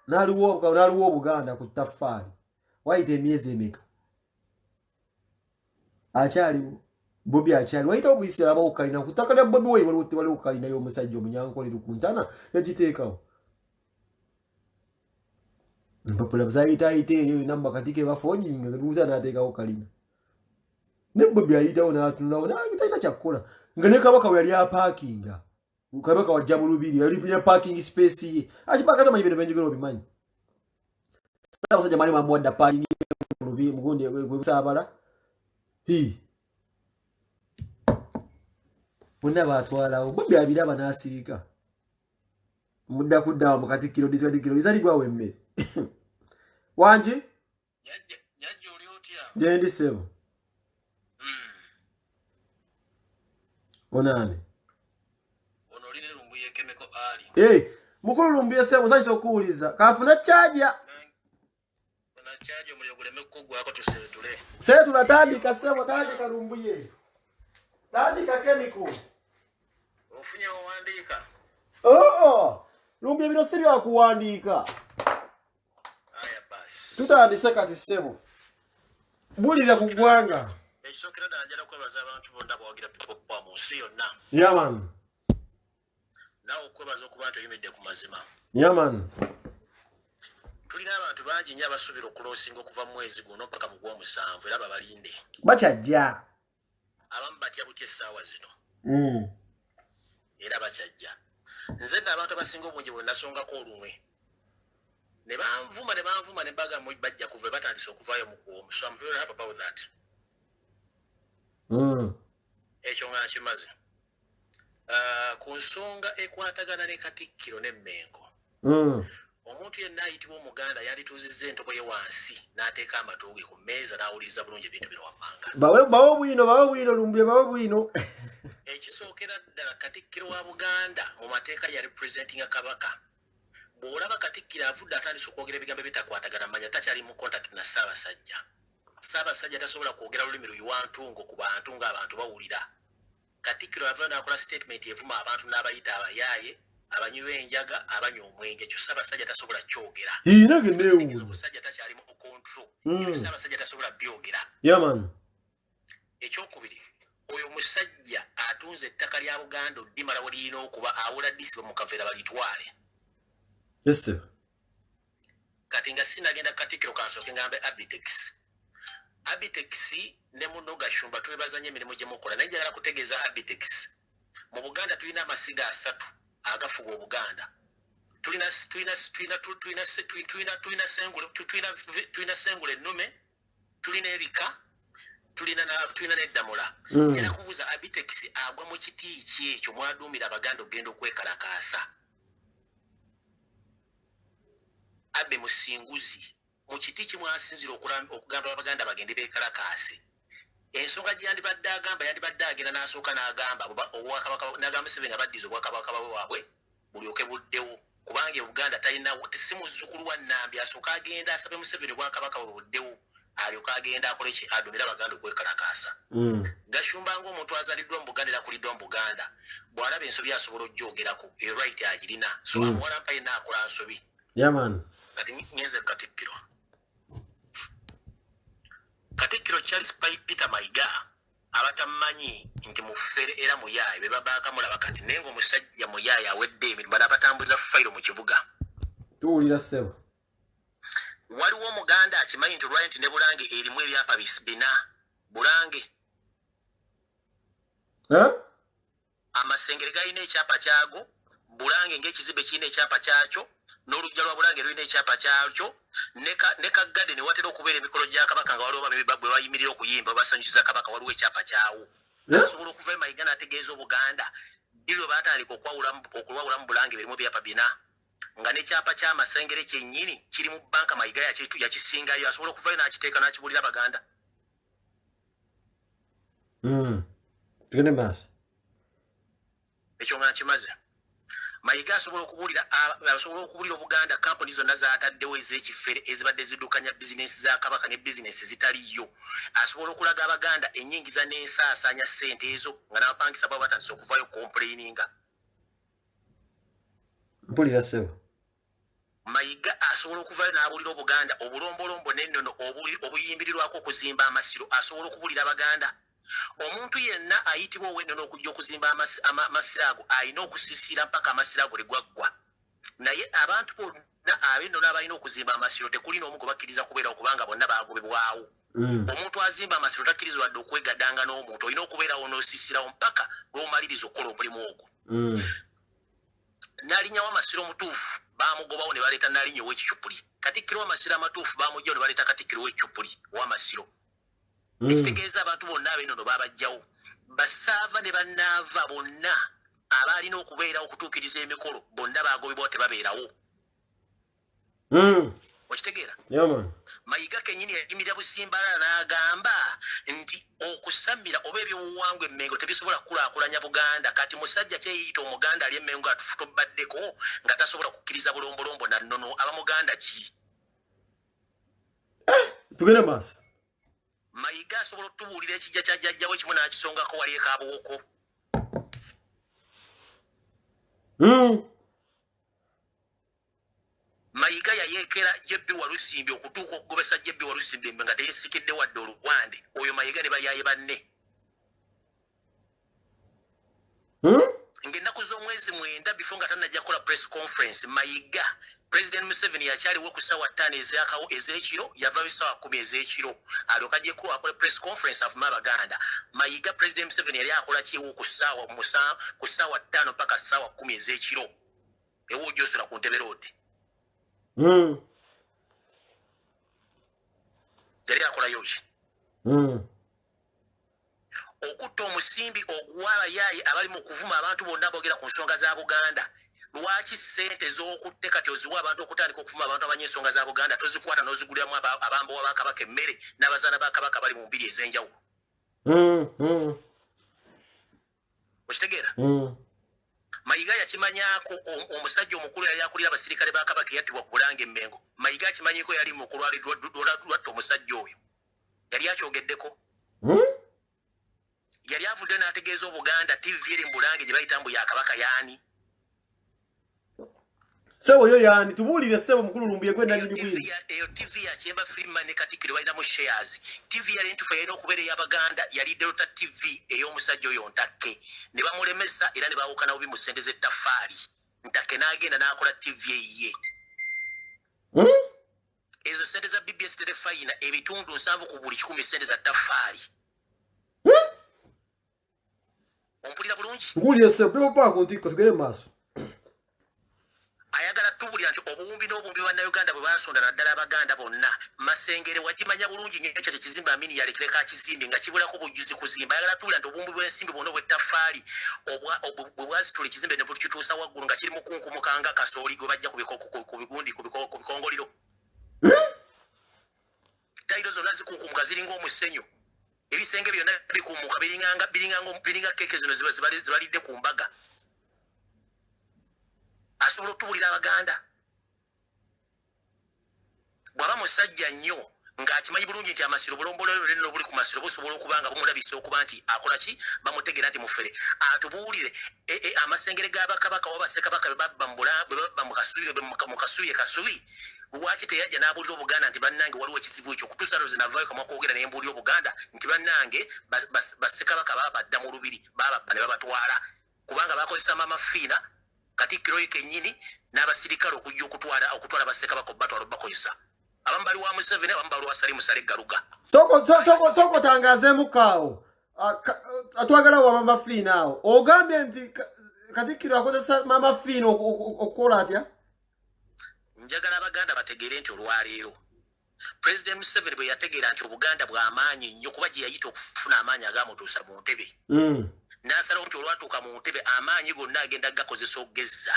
Naliwo Obuganda ku ttaffaali. Wayita emyezi emeka. Akyaliwo. Bobi akyali. Wayita obuyisira abawukalina ku ttaka lya Bobi Wine waliwo ukalina y'omusajja omunyankolero ku ntana yagiteekawo. Mpapula buzayita eyo namba katike bafojinga luuza n'ateekawo kalina. Ne Bobi ayitawo n'atunulawo n'atalina kyakkola. Nga ne Kabaka we yali apaakinga. Kabaka wajja mu lubiri yali parking space ye. Akipaka tamanyi bintu benjigero obimanyi. Abasajja mali bamuwadda parking mu lubiri mugundi bwe busaabala. Bonna baatwalawo. Bobi abiraba n'asirika. Mudda kuddawo mu Katikkiro disadikkiro lizali gwawe emmere. Wanji? Yajja oli otya? Jendi sebo. Onani. Ono line lumbuye kemiko ali. Mukulu lumbuye sebo sanyisa okuwuliza. Kaafuna chaja. Ona chaja omuliro guleme kuggwako tuseetule. Seetula tandika sebo tandika lumbuye. Tandika kemiko. Ofunye owandiika? Lumbuye bino si bya kuwandiika. Aya basi. Tutandise kati sebo. Bulira ku ggwanga. Ekisookera ddala njala kwebaza abantu bonna bawagira pipopa mu nsi yonna. Yaman. Naawe okwebaza okuba nti oyimidde ku mazima. Yaman. Tulina abantu bangi nnyo abasuubira okuloosinga okuva mu mwezi guno ppaka mu Gw'omusanvu era babalinde. Bakyajja. Abamu batya butya essaawa zino. Era bakyajja. Nze n'abantu abasinga obungi bwe nasongako olumwe. Ne banvuma ne bagamba bajja kuva batandise okuvaayo mu kuwoma. So I'm very happy about that. Ekyo nga nkimaze. Ku nsonga ekwatagana ne Katikkiro ne Mmengo. Omuntu yenna ayitibwa Omuganda yalituuzizza entobo ye wansi n'ateeka amatu ge ku mmeeza n'awuliriza bulungi ebintu bino wammanga. Bawe bwino lumbuye bawe bwino. Ekisookera ddala Katikkiro wa Buganda mu mateeka ya representinga Kabaka. Bw'olaba Katikkiro avudde atandise okwogera ebigambo ebitakwatagana manya takyali mu contact na Ssaabasajja. Ssaabasajja tasobola kwogera lulimi luyiwantungo ku bantu ng'abantu bawulira. Katikkiro avudde n'akola statement evuma abantu n'abayita abayaaye, abanywi b'enjaga, abanywa omwenge. Ekyo Ssaabasajja tasobola kyogera. Nage neewuunya. Omusajja takyali mu control. Ssaabasajja tasobola byogera. Yaman. Ekyokubiri, oyo musajja atunze ettaka lya Buganda oddimala we lirina okuba awula disiba mu kaveera balitwale. Yes sir. Kati nga sinagenda Katikkiro kansooke ngambe Abitex. Abitex ne muno Gashumba twebaza nnyo emirimu gye mukola. Naye njagala kutegeeza Abitex. Mu Buganda tulina amasiga 3 agafuga Obuganda. Tulina sengule ennume, tulina ebika, tulina n'eddamula. Njagala kubuuza Abitex agwa mu kiti ki ekyo mwaduumira Abaganda okugenda okwekalakaasa? Abbe Musinguzi mu kiti kimwasinzira okugamba Abaganda bagende beekalakaase. Ensonga gyandibadde agenda n'asooka n'agamba Obwakabaka n'agamba Museveni abaddiza Obwakabaka bwabwe bulyoke buddewo kubanga Uganda talina si muzzukulu wa Nambi asooka agenda asabe Museveni Obwakabaka bwe buddewo alyoka agenda akole ki adumira Abaganda okwekalakaasa. Gashumba ng'omuntu azaliddwa mu Buganda era akuliddwa mu Buganda bw'alaba ensobi asobola oggyogerako right agirina so amuwala mpa yenna akola nsobi. Yaman. Kati ngenze Katikkiro. Katikkiro Charles Peter Mayiga abatamanyi nti mufere era muyaaye be babakamulaba kati naye ng'omusajja muyaaye awedde emirimu bano abatambuza fayiro mu kibuga. Tuwulira ssebo. Waliwo Omuganda akimanyi nti olwali nti ne Bulange erimu ebyapa bina Bulange. Amasengere galina ekyapa kyago, Bulange ng'ekizibe kirina ekyapa kyakyo, n'olujja lwa Bulange lulina ekyapa kyakyo, ne Kaggade ne watera okubeera emikolo gya Kabaka nga waliwo bamwe bwe bayimirira okuyimba basanyusiza Kabaka waliwo ekyapa kyawo. Asobola okuva Mayiga n'ategeeza Obuganda biro batandika okulwawula mu Bulange birimu ebyapa bina nga n'ekyapa ky'amasengere kyennyini kiri mu banka Mayiga yakisingayo asobola okuvayo n'akiteeka n'akibulira Abaganda. Tugende maaso. Ekyo nga nkimaze. Mayiga asobola okubuulira Obuganda kampuni zonna zaataddewo ez'ekifere ezibadde ziddukanya bizinensi za Kabaka ne bizinensi zitaliyo. Asobola okulaga Abaganda ennyingiza n'ensaasaanya ssente ezo nga n'abapangisa babo batandise okuvayo complaininga. Mpulira ssebo. Mayiga asobola okuvayo n'abulira Obuganda obulombolombo n'ennono obuyimbirirwako okuzimba amasiro asobola okubulira Abaganda. Omuntu yenna ayitibwa ow'ennono okujja okuzimba amasiro ago alina okusisira mpaka amasiro ago legwaggwa. Naye abantu bonna ab'ennono abalina okuzimba amasiro tekuli n'omu gwe bakkiriza kubeera okubanga bonna baagobebwawo. Omuntu azimba amasiro takkirizibwa wadde okwegaddanga n'omuntu, olina okubeerawo n'osisirawo mpaka lw'omaliriza okukola omulimu ogwo. Nnaalinnyawo amasiro omutuufu baamugobawo ne baleeta Nnaalinnyo ow'Ekicupuli. Katikkiro w'amasiro amatuufu baamugyawo ne baleeta Katikkiro w'Ekicupuli ow'amasiro. Ekitegeeza abantu bonna ab'ennono baabajjawo. Basaava ne bannaava bonna abaalina okubeerawo okutuukiriza emikolo bonna baagobebwa tebabeerawo. Okitegeera? Mayiga kennyini yayimirira Busimbala n'agamba nti okusamira oba ebyobuwangwa Emmengo tebisobola kukulaakulanya Buganda. Kati musajja kyeyiyita Omuganda ali Emmengo atufutobaddeko nga tasobola kukkiriza bulombolombo na nnono Abamuganda ki? Tugende maaso. Mayiga asobola okutubuulira ekijja kya jjajjawe kimu n'akisongako wali e Kaabwoko. Mayiga yayeekera Jebbi Walusimbi okutuuka okugobesa Jebbi Walusimbi nga teyeesikidde wadde oluwande. Oyo Mayiga ne balyaye banne. Ng'ennaku z'omwezi 9 bifo nga tannajja kukola press conference, Mayiga President Museveni yakyaliwo ku ssaawa 5 ez'ekiro, yavaayo ssaawa 10 ez'ekiro. Alyoka ajjeko akola press conference afume Abaganda. Mayiga President Museveni yali akola kiwo ku ssaawa 5 mpaka ssaawa 10 ez'ekiro. Ewo ojjosula ku Ntebe Road. Yali akolayo ki? Okutta omusimbi oguwa abayaayi abali mu kuvuma abantu bonna boogera ku nsonga za Buganda. Lwaki ssente z'okutte kati oziwa abantu okutandika okuvuma abantu abanya ensonga za Buganda tozikwata n'oziguliramu abambowa ba Kabaka emmere n'abazaana ba Kabaka bali mu mbiri ez'enjawulo? Okitegeera? Mayiga yakimanyako omusajja omukulu yali akulira abasirikale ba Kabaka yattibwa ku Bulange Emmengo. Mayiga akimanyiko yali mu kulwalidwa omusajja oyo. Yali akyogeddeko. Yali avudde n'ategeeza Obuganda TV eri mu Bulange gye bayita mbu ya Kabaka yaani. Sebo yo yani tubuulire sebo mukulu lumbuye gwe nali ndibwire. Eyo TV ya Kyemba Freeman ne Katikkiro balina mu shares. TV yali ntufu yalina okubeera ey'Abaganda yali Delta TV ey'omusajja oyo Ntakke. Ne bamulemesa era ne baawukana bubi mu ssente z'ettaffaali. Ntakke n'agenda n'akola TV eyiye. Ezo ssente za BBS terefayina ebitundu 7 ku buli 10 ssente za ttaffaali. Ompulira bulungi? Ngulire sebo pepo pako ntikko tugere maaso. Ayagala tubulira nti obuwumbi n'obumbi bannayuganda bwe baasonda naddala Abaganda bonna. Masengere wakimanya bulungi ng'ekyo tekizimba Amini yalekereko akizimbi nga kibulako bujjuzi kuzimba. Ayagala tubulira nti obumbi bw'ensimbi bwonna obw'ettaffaali bwe bwazitula ekizimbe ne bukituusa waggulu nga kiri mukunkumukanga kasooli gwe bajja ku bigundi ku bikongoliro. Tayiro zonna zikunkumuka ziringa omusenyu. Ebisenge byonna bikumuka biringa keeke zino zibalidde ku mbaga. Asobola okutubulira Abaganda. Bw'aba musajja nnyo ng'akimanyi bulungi nti amasiro bulombolero leno buli ku masiro busobola okuba nga bumulabisa okuba nti akola ki bamutegeera nti mufere. Atubuulire amasengere g'Abakabaka oba Bassekabaka babba mu Kasubi Kasubi. Lwaki teyajja n'abuulira Obuganda nti bannange waliwo ekizibu ekyo okutuusa lwe zinavaayo kamwa kwogera ne mbuulira Obuganda nti bannange Bassekabaka baabadda mu lubiri baababba ne babatwala kubanga bakozesa Maamafiina Katikkiro kennyini n'abasirikale okujja okutwala Bassekabaka batwala bakozesa. Abamu bali wa Museveni abamu bali wa Salimu Sale Galuga. Soko tangazeemu kaawo atwagala wa Maamafiina awo ogambye nti Katikkiro akozesa Maamafiina okukola atya? Njagala Abaganda bategeere nti olwaleero President Museveni bwe yategeera nti Obuganda bw'amaanyi nnyo kuba gye yayita okufuna amaanyi agaamutuusa mu ntebe. N'asalawo nti olwatuuka mu ntebe amaanyi gonna agenda gakozesa okugezza.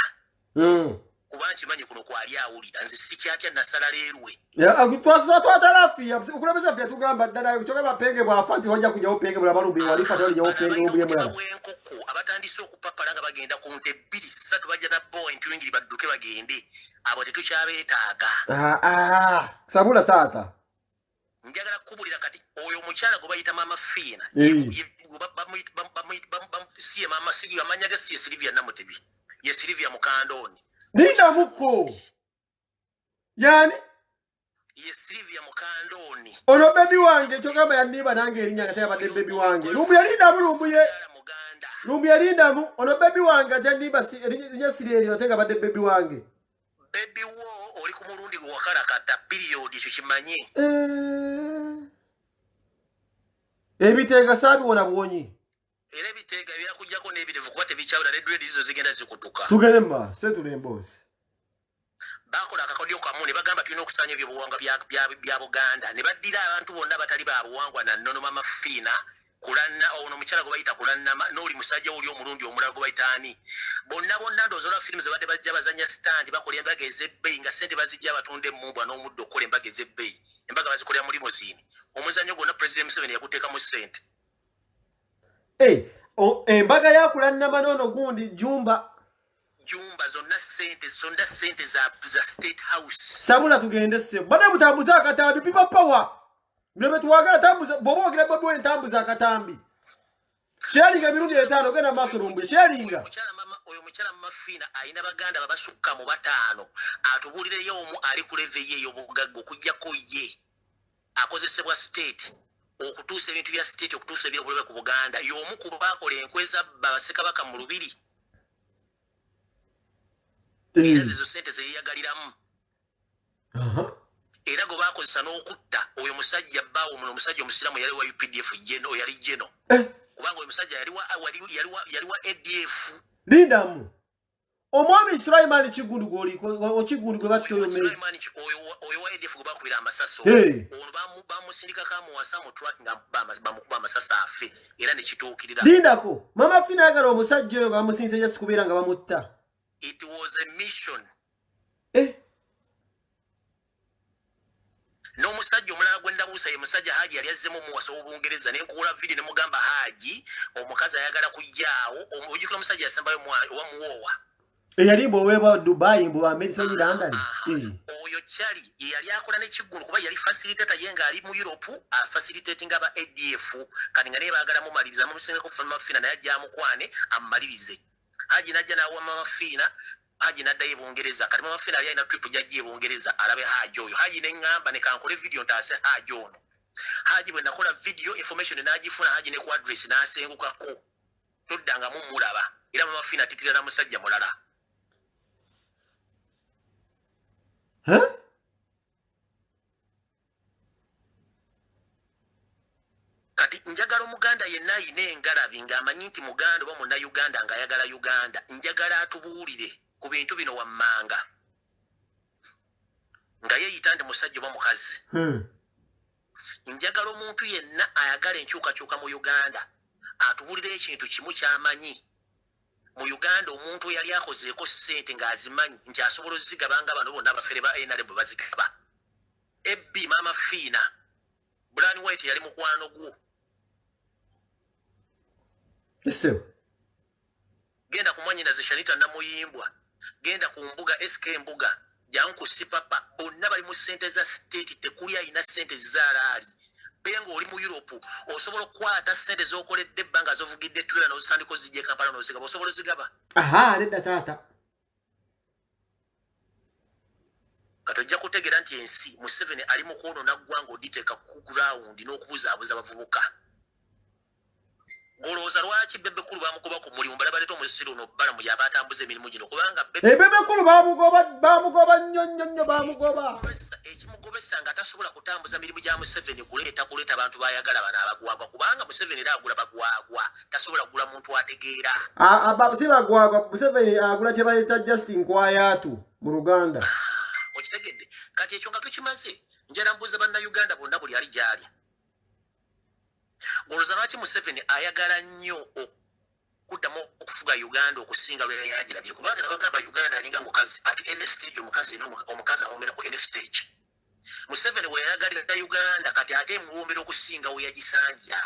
Kuba nkimanyi kuno kwali awulira nze sikyatya nasala leerwe. Twatalafiya okulabisa ffe tugamba ddala kyoga bapenge bwafa nti wajja kujjawo penge bulaba lubi walifa tolijawo penge lubi mulala. Enkoko abatandise okupapala nga bagenda ku nte 2-3 bajja na point wingiri badduke bagende. Abo tetukyabeetaaga. Sabula taata. Njagala kubulira kati oyo omukyala gwe bayita Maamafiina. Siye Maama Sigu amanya ga siye Silivia Namutebi. Ye Silivia Mukandoni. Nina muko. Yani ye Sylvia Mukandoni ono baby wange kyogamba yanniba nange erinnya nga teyabadde baby wange lumbu yalindamu lumbu yalindamu ono baby wange ate yanniba erinnya sireri ate nga badde baby wange baby wo oli ku mulundi gwe wakalakata period ekyo kimanye ebiteega saabiwona buwonyi era ebiteega byakujjako n'ebirevu kuba tebikyawula ne dread izo zigenda zikutuka tugende mu maaso setula emboozi bakola akakodyo kamu ne bagamba tulina okusaanya ebyobuwangwa bya Buganda ne baddira abantu bonna abatali ba buwangwa na nnono mama fiina kulanna ono omukyala gwe bayita kulannama n'oli musajja oli omulundi omulala gwe bayita ani bonna ndowooza olwa firimu ze badde bajja bazanya stand bakola embaga ez'ebbeeyi nga ssente bazijja abatunda emmumbwa n'omuddo okukola embaga ez'ebbeeyi embaga bazikolera mu limozini omuzannyo gwonna President Museveni yaguteekamu ssente embaga yakulannama n'ono gundi jumba zonna sente za State House sabula tugende ssebo bane mutambuza akatambi pipa power nebe tuwagala tambuza bobo ogira bobo entambuza akatambi sharinga emirundi 5 genda maaso lumbu sharinga oyo mukyala mama fiina ayina baganda babasukka mu 5 atubulireyo omu ali ku level ye y'obugagga okujjako ye akozesebwa state okutuusa ebintu bya state okutuusa ebyobulabe ku Buganda y'omu ku baakola enkweza Bassekabaka mu Lubiri era zizo sente zeyagaliramu era go bakozesa n'okutta oyo musajja bbaawo muno omusajja omusiramu yali wa UPDF jeno yali jeno kubanga oyo musajja yali wa ADF lindamu omwami Sulaiman Kigundu gwe batyo oyo wa ADF gwe bakubira amasaso ono bamusindika kamuwasa mu truck nga bamukuba amasaso afe era ne kituukirira lindako mama Fina yagala omusajja oyo bamusinze yasi kubeera nga bamutta. It was a mission. No musajja omulala gwenda buusa ye musajja Haji yali azzemu muwaso w'Obungereza ne nkola video ne mugamba Haji omukazi ayagala kujjaawo omujjukira musajja yasembayo owa muwoowa eyali mboweebwa Dubai mbo America ni London oyo kyali yali akola ne Kiggulu kuba yali facilitator ye nga ali mu Europe facilitating aba ADF kati nga ne baagala mu maliriza mu musinga ku Mama Fiina naye ajja amukwane amalirize Haji najja nawa Mama Fiina Haji naddayo Bungereza kati Mama Fiina yali na trip jajje Bungereza alabe Haji oyo Haji ne ngamba ne kankole video ntaase Haji ono Haji bwe nakola video information n'agifuna Haji ne ku address n'asengukako toddanga mu mulaba era Mama Fiina atitira na musajja mulala kati njagala Omuganda yenna ayina engalabi ng'amanyi nti Muganda oba munna Uganda ng'ayagala Uganda njagala atubuulire ku bintu bino wammanga nga yeeyita ndi musajja oba mukazi njagala omuntu yenna ayagala enkyukakyuka mu Uganda atubuulire ekintu kimu ky'amanyi mu Uganda omuntu yali akozeeko ssente ng'azimanyi nti asobola ozigaba nga bano bonna abafere ba NRM bwe bazigaba ebbi Mama Fiina Brian White yali mukwano gwo genda ku Mwanyinaze Shanita Namuyimbwa genda ku mbuga SK mbuga janku sipapa bonna bali mu ssente za state tekuli ayina ssente zizalaali bengo oli mu Europe osobola okukwata ssente z'okoledde ebbanga zovugidde trailer n'ozisandiko zijje Kampala n'ozigaba osobola ozigaba nedda taata katojja kutegeera nti ensi Museveni ali mu kwonoona ggwanga oditeeka ku ground n'okubuzaabuza abavubuka olowooza lwaki Bebekulu bamugoba ku mulimu bala baleeta omusiro no bbala mu yaba atambuza emirimu gino kubanga Bebekulu bamugoba nnyo bamugoba ekimugobesa nga tasobola kutambuza mirimu gya Museveni kuleeta abantu bayagala bano abagwagwa kubanga Museveni era agula bagwagwa tasobola kugula muntu ategeera si bagwagwa Museveni agula kye bayita Justin Kwayatu mu Luganda okitegedde kati ekyo nga tukimaze njala mbuuza bannayuganda bonna buli ali gyali olowooza lwaki Museveni ayagala nnyo okuddamu okufuga Uganda okusinga lwe yagirabye kubanga nabagamba Uganda alinga mukazi ati any stage omukazi awomera ku any stage Museveni we yayagalira Uganda kati ate emuwoomera okusinga we yagisanja